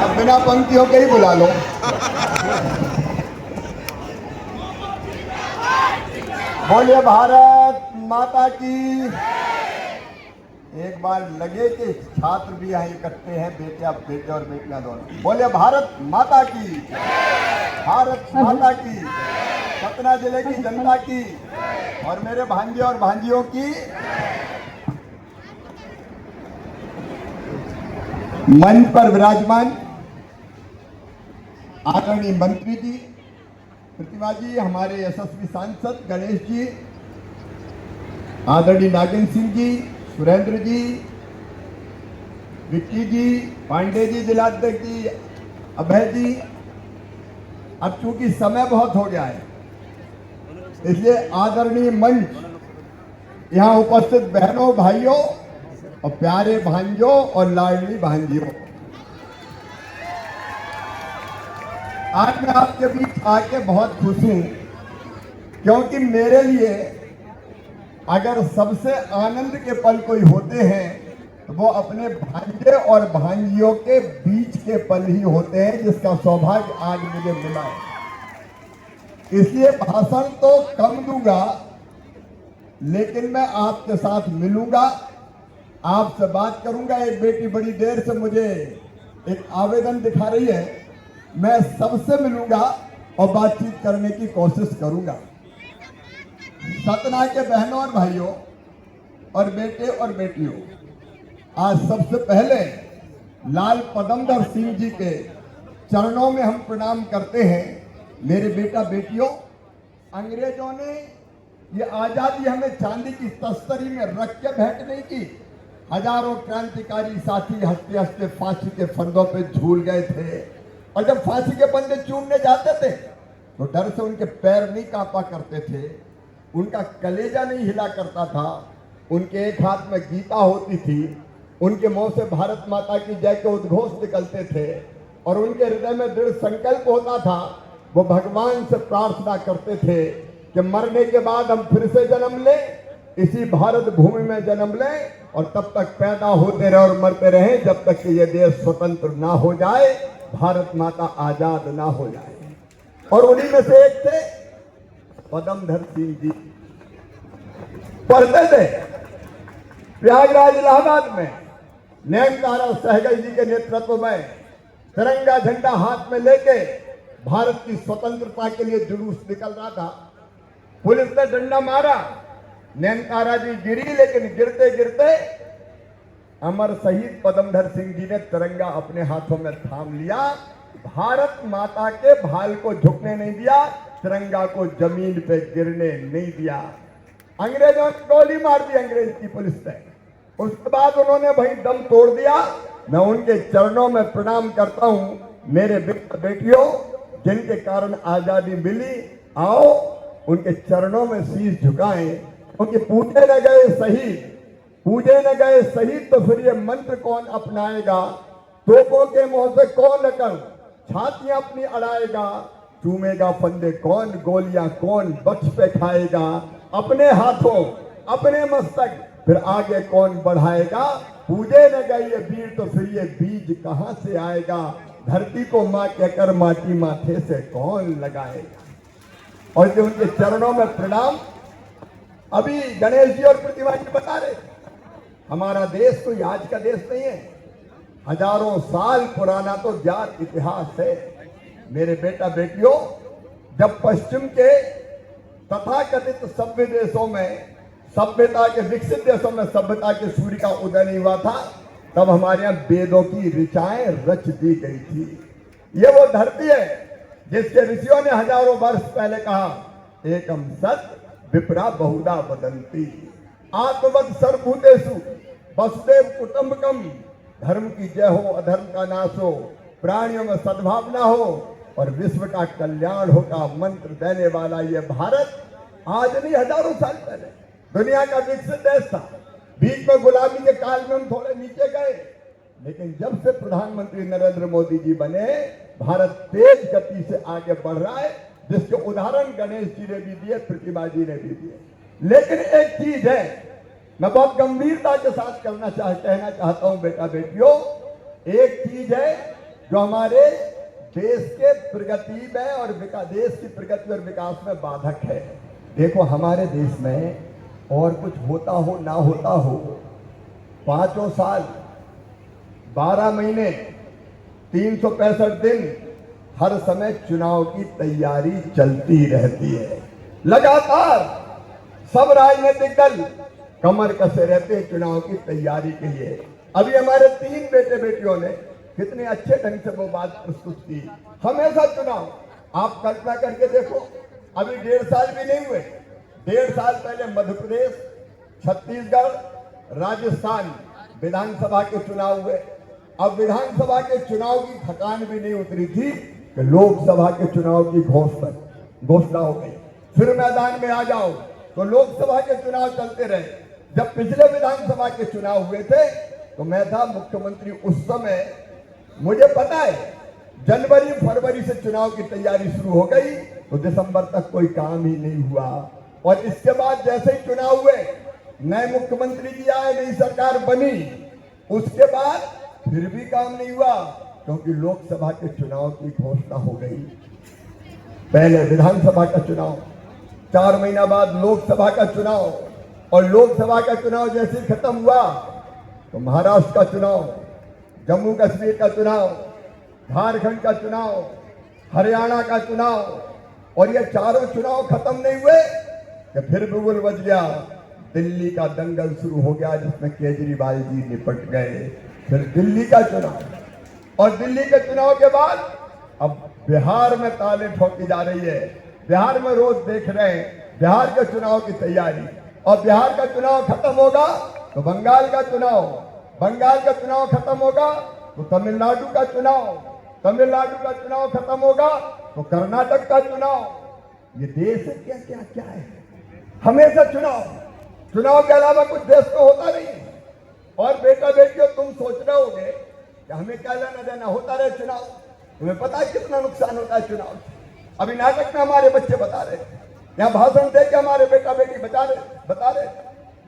अब बिना पंक्तियों के ही बुला लो। बोलिए भारत माता की। एक बार लगे कि छात्र भी यहाँ इकट्ठे हैं, बेटे और बेटियां दोनों। बोलिए भारत माता की, भारत माता की, सतना जिले की जनता की और मेरे भांजे और भांजियों की। मंच पर विराजमान आदरणीय मंत्री जी, प्रतिभा जी, हमारे यशस्वी सांसद गणेश जी, आदरणीय नागेंद्र सिंह जी, सुरेंद्र जी, विक्की जी, पांडे जी, जिलाध्यक्ष जी, अभय जी। अब चूंकि समय बहुत हो गया है, इसलिए आदरणीय मंच यहाँ उपस्थित बहनों, भाइयों और प्यारे भांजों और लाडली भांजियों, आज मैं आपके बीच आके बहुत खुश हूं, क्योंकि मेरे लिए अगर सबसे आनंद के पल कोई होते हैं तो वो अपने भांजे और भांजियों के बीच के पल ही होते हैं, जिसका सौभाग्य आज मुझे मिला है। इसलिए भाषण तो कम दूंगा, लेकिन मैं आपके साथ मिलूंगा, आपसे बात करूंगा। एक बेटी बड़ी देर से मुझे एक आवेदन दिखा रही है, मैं सबसे मिलूंगा और बातचीत करने की कोशिश करूंगा। सतना के बहनों और भाइयों और बेटे और बेटियों, आज सबसे पहले लाल पदमदर सिंह जी के चरणों में हम प्रणाम करते हैं। मेरे बेटा बेटियों, अंग्रेजों ने ये आजादी हमें चांदी की तस्तरी में रख के भेंट नहीं की। हजारों क्रांतिकारी साथी हंसते हंसते फांसी के फंदों पे झूल गए थे, और जब फांसी के फंदे चूमने जाते थे तो डर से उनके पैर नहीं कांपा करते थे, उनका कलेजा नहीं हिला करता था, उनके एक हाथ में गीता होती थी, उनके मुंह से भारत माता की जय के उद्घोष निकलते थे, और उनके हृदय में दृढ़ संकल्प होता था। वो भगवान से प्रार्थना करते थे कि मरने के बाद हम फिर से जन्म लें, इसी भारत भूमि में जन्म लें, और तब तक पैदा होते रहे और मरते रहे जब तक कि ये देश स्वतंत्र ना हो जाए, भारत माता आजाद ना हो जाए। और उन्हीं में से एक थे पदमधर सिंह जी। पढ़ते थे प्रयागराज इलाहाबाद में, नैनतारा सहगल जी के नेतृत्व में तिरंगा झंडा हाथ में लेके भारत की स्वतंत्रता के लिए जुलूस निकल रहा था। पुलिस ने डंडा मारा, नैनतारा जी गिरी, लेकिन गिरते गिरते अमर शहीद पदमधर सिंह जी ने तिरंगा अपने हाथों में थाम लिया। भारत माता के भाल को झुकने नहीं दिया, तिरंगा को जमीन पे गिरने नहीं दिया। अंग्रेजों ने गोली मार दी, अंग्रेज की पुलिस ने। उसके बाद उन्होंने भाई दम तोड़ दिया। मैं उनके चरणों में प्रणाम करता हूं। मेरे बेटियों, जिनके कारण आजादी मिली, आओ उनके चरणों में शीश झुकाएं, क्योंकि पूजे न गए शहीद, पूजे न गए शहीद तो फिर ये मंत्र कौन अपनाएगा? तोपों के मुंह से कौन अकड़ छातियां अपनी अड़ाएगा? चूमेगा फंदे कौन, गोलियां कौन बख्श पे खाएगा? अपने हाथों अपने मस्तक फिर आगे कौन बढ़ाएगा? पूजे न गए ये वीर तो फिर ये बीज कहां से आएगा? धरती को मां कहकर माटी माथे से कौन लगाएगा? और जो उनके चरणों में प्रणाम। अभी गणेश जी और प्रतिभा जी बता रहे, हमारा देश कोई आज का देश नहीं है, हजारों साल पुराना तो ज्ञात इतिहास है। मेरे बेटा बेटियों, जब पश्चिम के तथाकथित सभ्य देशों में, सभ्यता के विकसित देशों में सभ्यता के सूर्य का उदय नहीं हुआ था, तब हमारे यहाँ वेदों की ऋचाएं रच दी गई थी। ये वो धरती है जिसके ऋषियों ने हजारों वर्ष पहले कहा, एकम सत विप्रा बहुधा वदंती, आत्मवद सर्वभूतेषु वसुदेव कुटुंबकम, धर्म की जय हो, अधर्म का नाश हो, प्राणियों में सद्भावना हो और विश्व का कल्याण हो का मंत्र देने वाला ये भारत आज नहीं, हजारों साल पहले दुनिया का विकसित देश था। बीच में गुलामी के काल में हम थोड़े नीचे गए, लेकिन जब से प्रधानमंत्री नरेंद्र मोदी जी बने, भारत तेज गति से आगे बढ़ रहा है, जिसके उदाहरण गणेश जी ने भी दिए, प्रतिभा जी ने भी दिए। लेकिन एक चीज है, मैं बहुत गंभीरता के साथ कहना चाहता हूं बेटा बेटियों, एक चीज है जो हमारे देश के प्रगति में और देश की प्रगति और विकास में बाधक है। देखो हमारे देश में और कुछ होता हो ना होता हो, 5 साल 12 महीने 365 दिन हर समय चुनाव की तैयारी चलती रहती है। लगातार सब राजनीतिक दल कमर कसे रहते हैं चुनाव की तैयारी के लिए। अभी हमारे 3 बेटे बेटियों ने कितने अच्छे ढंग से वो बात प्रस्तुत की। हमेशा चुनाव, आप कल्पना करके देखो, अभी 1.5 साल भी नहीं हुए, 1.5 साल पहले मध्य प्रदेश, छत्तीसगढ़, राजस्थान विधानसभा के चुनाव हुए। अब विधानसभा के चुनाव की थकान भी नहीं उतरी थी कि लोकसभा के चुनाव की घोषणा हो गई। फिर मैदान में आ जाओ तो लोकसभा के चुनाव चलते रहे। जब पिछले विधानसभा के चुनाव हुए थे तो मैं था मुख्यमंत्री उस समय। मुझे पता है जनवरी फरवरी से चुनाव की तैयारी शुरू हो गई तो दिसंबर तक कोई काम ही नहीं हुआ। और इसके बाद जैसे ही चुनाव हुए, नए मुख्यमंत्री जी आए, नई सरकार बनी, उसके बाद फिर भी काम नहीं हुआ क्योंकि लोकसभा के चुनाव की घोषणा हो गई। पहले विधानसभा का चुनाव, 4 महीना बाद लोकसभा का चुनाव, और लोकसभा का चुनाव जैसे ही खत्म हुआ तो महाराष्ट्र का चुनाव, जम्मू कश्मीर का चुनाव, झारखंड का चुनाव, हरियाणा का चुनाव, और ये चारों चुनाव खत्म नहीं हुए कि फिर बिगुल बज गया। दिल्ली का दंगल शुरू हो गया जिसमें केजरीवाल जी निपट गए। फिर दिल्ली का चुनाव, और दिल्ली के चुनाव के बाद अब बिहार में ताले ठोकी जा रही है। बिहार में रोज देख रहे हैं बिहार के चुनाव की तैयारी। और बिहार का चुनाव खत्म होगा तो बंगाल का चुनाव, बंगाल का चुनाव खत्म होगा तो तमिलनाडु का चुनाव, तमिलनाडु का चुनाव खत्म होगा तो कर्नाटक का चुनाव। ये देश है क्या क्या क्या है? हमेशा चुनाव, चुनाव के अलावा कुछ देश तो होता नहीं है। और बेटा बेटियों, तुम सोच रहे होगे कि हमें क्या लेना देना, होता रहे चुनाव। तुम्हें पता है कितना नुकसान होता है चुनाव से? अभी नाटक में हमारे बच्चे बता रहे, यहाँ भाषण दे के हमारे बेटा बेटी बता रहे,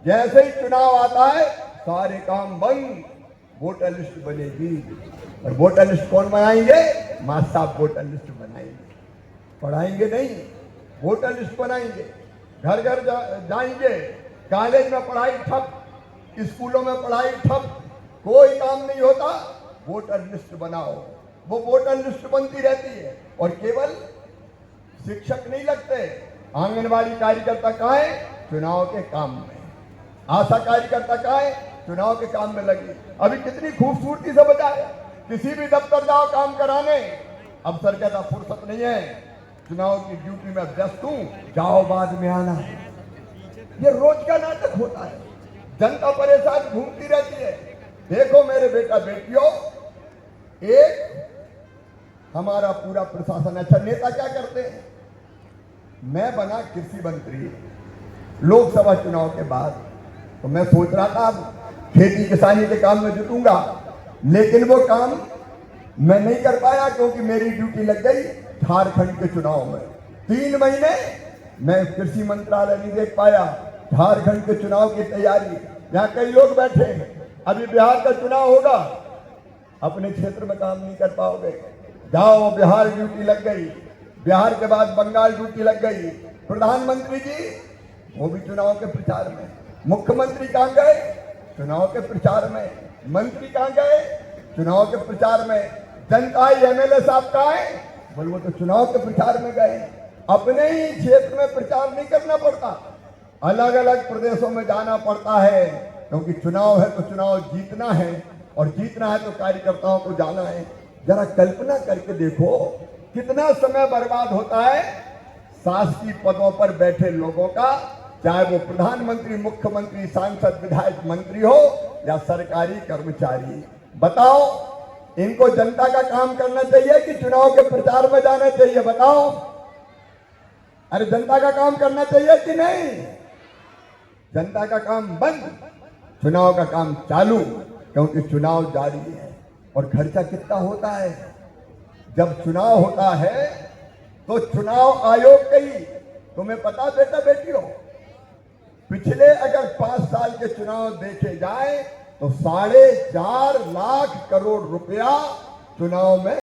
जैसे ही चुनाव आता है सारे काम बंद, वोटर लिस्ट बनेगी। और वोटर लिस्ट कौन बनाएंगे? मां साहब वोटर लिस्ट बनाएंगे, पढ़ाएंगे नहीं, वोटर लिस्ट बनाएंगे। घर घर जाएंगे, कॉलेज में पढ़ाई ठप, स्कूलों में पढ़ाई ठप, कोई काम नहीं होता। वोटर लिस्ट बनाओ, वो वोटर लिस्ट बनती रहती है। और केवल शिक्षक नहीं लगते, आंगनबाड़ी कार्यकर्ता कहाँ है? चुनाव के काम में। आशा कार्यकर्ता कहाँ है? चुनाव के काम में लगी। अभी कितनी खूबसूरती से बताया, किसी भी दफ्तर जाओ काम कराने, अफसर कहता फुर्सत नहीं है, चुनाव की ड्यूटी में व्यस्त हूं, जाओ बाद में आना। ये रोज का नाटक होता है, जनता परेशान घूमती रहती है। देखो मेरे बेटा बेटियों, एक हमारा पूरा प्रशासन, अच्छा नेता क्या करते हैं? मैं बना कृषि मंत्री लोकसभा चुनाव के बाद, तो मैं सोच रहा था खेती किसानी के काम में जुटूंगा, लेकिन वो काम मैं नहीं कर पाया क्योंकि मेरी ड्यूटी लग गई झारखंड के चुनाव में। 3 महीने मैं कृषि मंत्रालय नहीं देख पाया, झारखंड के चुनाव की तैयारी। यहाँ कई लोग बैठे हैं, अभी बिहार का चुनाव होगा, अपने क्षेत्र में काम नहीं कर पाओगे। जाओ, बिहार ड्यूटी लग गई, बिहार के बाद बंगाल ड्यूटी लग गई। प्रधानमंत्री जी वो भी चुनाव के प्रचार में, मुख्यमंत्री कहाँ गए? चुनाव के प्रचार में। मंत्री कहाँ गए? चुनाव के प्रचार में। जनता एमएलए साहब कहाँ है? बोल वो तो चुनाव के प्रचार में गए। अपने ही क्षेत्र में प्रचार नहीं करना पड़ता, अलग अलग प्रदेशों में जाना पड़ता है, क्योंकि चुनाव है तो चुनाव जीतना है, और जीतना है तो कार्यकर्ताओं को जाना है। जरा कल्पना करके देखो कितना समय बर्बाद होता है शासकीय पदों पर बैठे लोगों का, चाहे वो प्रधानमंत्री, मुख्यमंत्री, सांसद, विधायक, मंत्री हो या सरकारी कर्मचारी। बताओ, इनको जनता का काम करना चाहिए कि चुनाव के प्रचार में जाना चाहिए? बताओ, अरे जनता का काम करना चाहिए कि नहीं? जनता का काम बंद, चुनाव का काम चालू, क्योंकि चुनाव जारी है। और खर्चा कितना होता है जब चुनाव होता है? तो चुनाव आयोग की, तुम्हें पता बेटा बेटियों, पिछले अगर 5 साल के चुनाव देखे जाए तो 4.5 लाख करोड़ रुपया चुनाव में